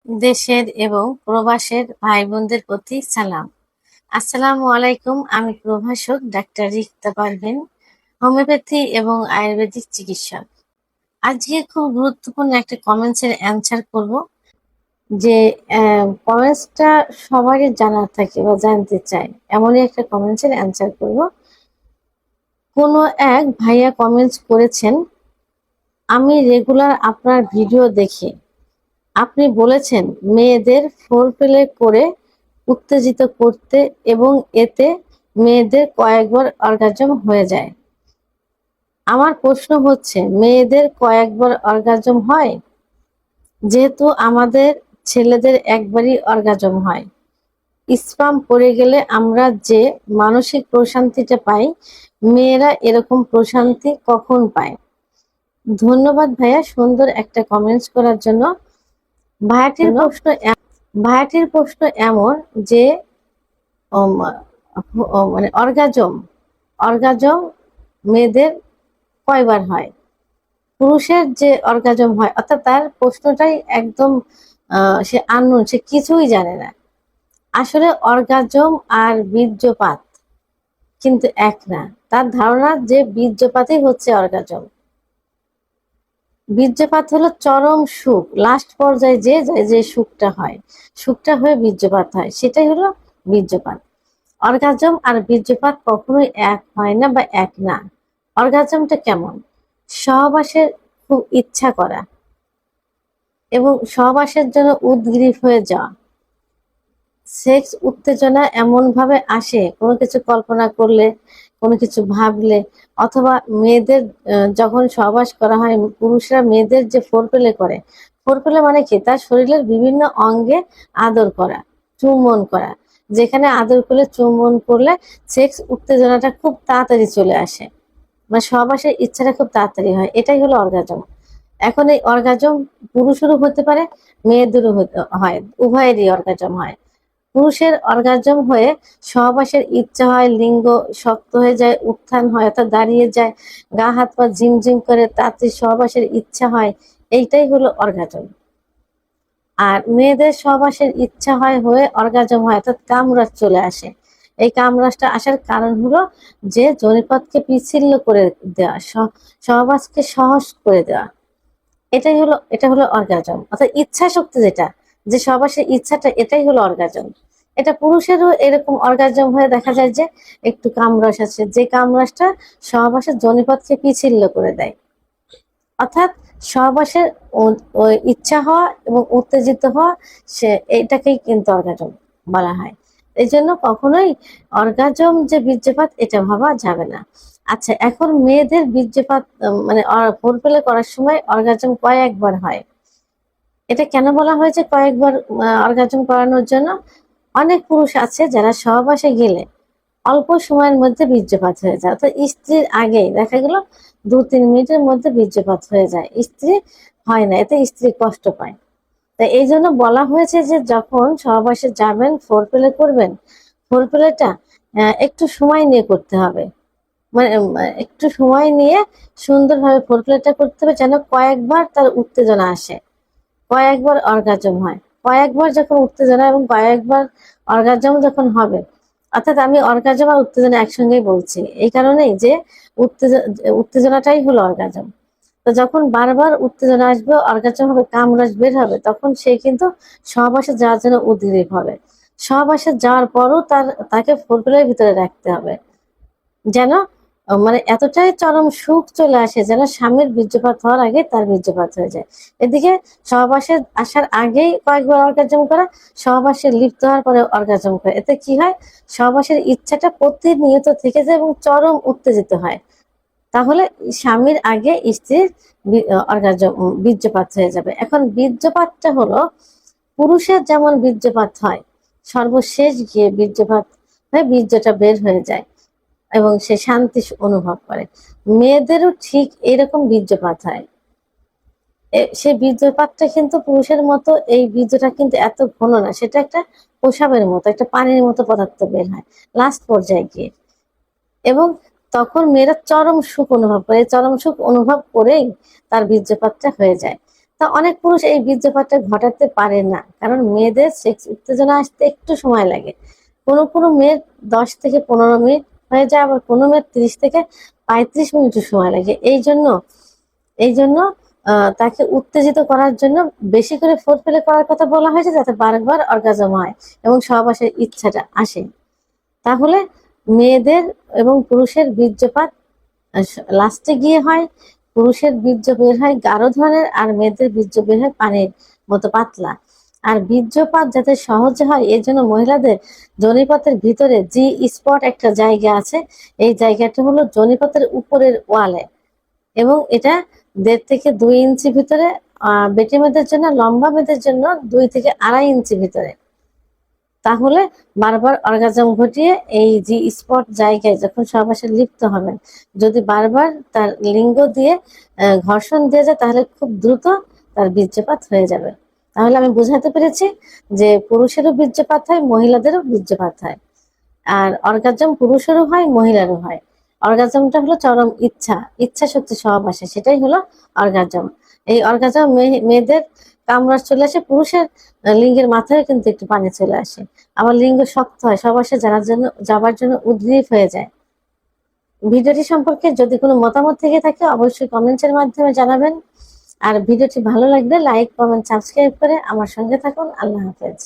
দেশের এবং প্রবাসের ভাই বোনদের প্রতি সালাম। আসসালামু আলাইকুম। আমি প্রভাষক ডাক্তার রিক্তা পারভিন, হোমিওপ্যাথি এবং আয়ুর্বেদিক চিকিৎসক। আজকে খুব গুরুত্বপূর্ণ একটা কমেন্টসের অ্যান্সার করব, যে কমেন্টসটা সবারই জানার থাকে বা জানতে চায়, এমনই একটা কমেন্টসের অ্যান্সার করব। কোনো এক ভাইয়া কমেন্টস করেছেন, আমি রেগুলার আপনার ভিডিও দেখি। আপনি বলেছেন মেয়েদের ফোরপ্লে করে উত্তেজিত করতে এবং এতে মেয়েদের কয়েকবার অর্গাজম হয়ে যায়। আমার প্রশ্ন হচ্ছে, মেয়েদের কয়েকবার অর্গাজম হয়? যেহেতু আমাদের ছেলেদের একবারই অর্গাজম হয়। স্পাম পড়ে গেলে আমরা যে মানসিক প্রশান্তিটা পাই, মেয়েরা এরকম প্রশান্তি কখন পায়? ধন্যবাদ ভাইয়া সুন্দর একটা কমেন্টস করার জন্য। ভাইয়াটির প্রশ্ন এমন যে উম, মানে অর্গাজম মেয়েদের কয়বার হয়? পুরুষের যে অর্গাজম হয়, অর্থাৎ তার প্রশ্নটাই একদম সে আননোন, সে কিছুই জানে না। আসলে অর্গাজম আর বীর্যপাত কিন্তু এক না। তার ধারণা যে বীর্যপাতই হচ্ছে অর্গাজম। বীর্যপাত হলো চরম সুখ, লাস্ট পর্যায়ে যে সুখটা হয়, সুখটা হয়ে বীর্যপাত হয়, সেটাই হলো বীর্যপাত। অর্গাজম আর বীর্যপাত কখনোই এক হয় না বা এক না। অর্গাজমটা কেমন? সহবাসের খুব ইচ্ছা করা এবং সহবাসের জন্য উদগ্রীব হয়ে যাওয়া। সেক্স উত্তেজনা এমন ভাবে আসে, কোনো কিছু কল্পনা করলে, কোনো কিছু ভাবলে, অথবা মেয়েদের যখন সহবাস করা হয়, পুরুষরা মেয়েদের যে ফোরপ্লে করে, ফোরপ্লে মানে কি? তার শরীরের বিভিন্ন অঙ্গে আদর করা, চুম্বন করা। যেখানে আদর করলে, চুম্বন করলে সেক্স উত্তেজনাটা খুব তাড়াতাড়ি চলে আসে, মানে সহবাসের ইচ্ছাটা খুব তাড়াতাড়ি হয়। এটাই হলো অর্গাজম। এখন এই অর্গাজম পুরুষেরও হতে পারে, মেয়েদেরও হয়, উভয়েরই অর্গাজম হয়। পুরুষের অর্গাজম হয়ে সহবাসের ইচ্ছা হয়, লিঙ্গ শক্ত হয়ে যায়, উত্থান হয় অর্থাৎ দাঁড়িয়ে যায়, গা হাত পা ঝিমঝিম করে, তাতে সহবাসের ইচ্ছা হয়। এইটাই হলো অর্গাজম। আর মেয়েদের সহবাসের ইচ্ছা হয়ে অর্গাজম হয়, অর্থাৎ কামরাজ চলে আসে। এই কামরাজটা আসার কারণ হলো যে জনিপথকে পিচ্ছিল্য করে দেওয়া, সহবাসকে সহজ করে দেওয়া। এটা হলো অর্গাজম, অর্থাৎ ইচ্ছা শক্তি, যেটা যে সহবাসের ইচ্ছাটা, এটাই হলো অর্গাজম। এটা পুরুষেরও এরকম অর্গাজম হয়ে দেখা যায় যে একটু কামরস আছে, যে কামরসটা সহবাসের জনিপথকে পিচ্ছিল্য করে দেয়। অর্থাৎ সহবাসের ওই ইচ্ছা হওয়া এবং উত্তেজিত হওয়া, সে এটাকেই কিন্তু অর্গাজম বলা হয়। এই জন্য কখনোই অর্গাজম যে বীর্যপাত, এটা ভাবা যাবে না। আচ্ছা, এখন মেয়েদের বীর্যপাত মানে ফোরপ্লে করার সময় অর্গাজম কয়েকবার হয়? এটা কেন বলা হয়েছে কয়েকবার অর্গাজম করানোর জন্য? অনেক পুরুষ আছে যারা সহবাসে গেলে অল্প সময়ের মধ্যে বীর্যপাত হয়ে যায়, অর্থাৎ স্ত্রীর আগেই দেখা গেল 2-3 মিনিটের মধ্যে বীর্যপাত হয়ে যায়, স্ত্রী হয় না, এতে স্ত্রী কষ্ট পায়। তাই এই জন্য বলা হয়েছে যে যখন সহবাসে যাবেন, ফোরপ্লে করবেন, ফোরপ্লেটা একটু সময় নিয়ে করতে হবে। মানে একটু সময় নিয়ে সুন্দরভাবে ফোরপ্লেটা করতে হবে, যেন কয়েকবার তার উত্তেজনা আসে, কয়েকবার অর্গাজম হয়। কয়েকবার যখন উত্তেজনা এবং কয়েকবার অর্গাজম যখন হবে, অর্থাৎ আমি অর্গাজম আর উত্তেজনা একসঙ্গেই বলছি, এই কারণেই যে উত্তেজনাটাই হলো অর্গাজম। তো যখন বারবার উত্তেজনা আসবে, অর্গাজম হবে, কামরাজ বের হবে, তখন সে কিন্তু সহবাসে যাওয়ার জন্য উদ্গ্রীব হবে। সহবাসে যাওয়ার পরও তাকে ফোরপ্লের ভিতরে রাখতে হবে, যেন মানে এতটাই চরম সুখ চলে আসে যেন স্বামীর বীর্যপাত হওয়ার আগে তার বীর্যপাত হয়ে যায়। এদিকে সহবাসে আসার আগেই কয়েকবার অর্গাজম করা, সহবাসে লিপ্ত হওয়ার পরে অর্গাজম করা, এতে কি হয়? সহবাসের ইচ্ছাটা প্রতিনিয়ত থেকে যায় এবং চরম উত্তেজিত হয়। তাহলে স্বামীর আগে স্ত্রীর অর্গাজম বীর্যপাত হয়ে যাবে। এখন বীর্যপাতটা হলো, পুরুষের যেমন বীর্যপাত হয়, সর্বশেষ গিয়ে বীর্যপাত হয়ে বীর্যটা বের হয়ে যায় এবং সে শান্তি অনুভব করে, মেয়েদেরও ঠিক এরকম বীর্যপাত হয়। সেই বীর্যপাতটা কিন্তু পুরুষের মতো, এই বীর্যটা কিন্তু এত ঘন না, সেটা একটা প্রসাবের মতো, একটা পানির মতো পদার্থ বের হয় লাস্ট পর্যায়ে গিয়ে। এবং তখন মেয়েরা চরম সুখ অনুভব করে, চরম সুখ অনুভব করেই তার বীর্যপাতটা হয়ে যায়। তা অনেক পুরুষ এই বীর্যপাতটা ঘটাতে পারে না, কারণ মেয়েদের সেক্স উত্তেজনা আসতে একটু সময় লাগে। কোনো কোনো মেয়ের 10 থেকে 15 মিনিট হয়ে যায়, আবার কোনো মেয়ের 30 থেকে 35 মিনিট সময় লাগে। এই জন্য তাকে উত্তেজিত করার জন্য বেশি করে ফোরপ্লে করার কথা বলা হয়েছে, যাতে বারবার অর্গাজম হয় এবং সহবাসের ইচ্ছাটা আসে। তাহলে মেয়েদের এবং পুরুষের বীর্যপাত লাস্টে গিয়ে হয়, পুরুষের বীর্য বের হয় গাঢ় ধরনের, আর মেয়েদের বীর্য বের হয় পানির মতো পাতলা। আর বীর্যপাত যাতে সহজে হয় এর জন্য মহিলাদের যোনিপথের ভিতরে জি স্পট একটা জায়গা আছে। এই জায়গাটা হলো যোনিপথের উপরের ওয়ালে, এবং এটা 1.5 থেকে 2 ইঞ্চি ভিতরে। বেটে মেয়েদের জন্য, লম্বা মেয়েদের জন্য 2 থেকে 2.5 ইঞ্চি ভিতরে। তাহলে বারবার অর্গাজম ঘটিয়ে এই জি স্পট জায়গায় যখন সহবাসে লিপ্ত হবেন, যদি বারবার তার লিঙ্গ দিয়ে ঘর্ষণ দিয়ে যায়, তাহলে খুব দ্রুত তার বীর্যপাত হয়ে যাবে। তাহলে আমি বোঝাতে পেরেছি যে পুরুষেরও বীর্যপাত হয়, মহিলাদেরও বীর্যপাত হয়। আর অর্গাজম পুরুষেরও হয়, মহিলারও হয়। অর্গাজমটা হলো চরম ইচ্ছা শক্তি সহবাসে, সেটাই হলো অর্গাজম। এই অর্গাজম মেয়েদের কামড়া চলে আসে, পুরুষের লিঙ্গের মাথায় কিন্তু একটু পানি চলে আসে, আবার লিঙ্গ শক্ত হয়, সহবাসে যাবার জন্য উদ্গ্রীব হয়ে যায়। ভিডিওটি সম্পর্কে যদি কোনো মতামত থেকে থাকে অবশ্যই কমেন্টের মাধ্যমে জানাবেন। আর ভিডিওটি ভালো লাগলে লাইক, কমেন্ট, সাবস্ক্রাইব করে আমার সঙ্গে থাকুন। আল্লাহ হাফেজ।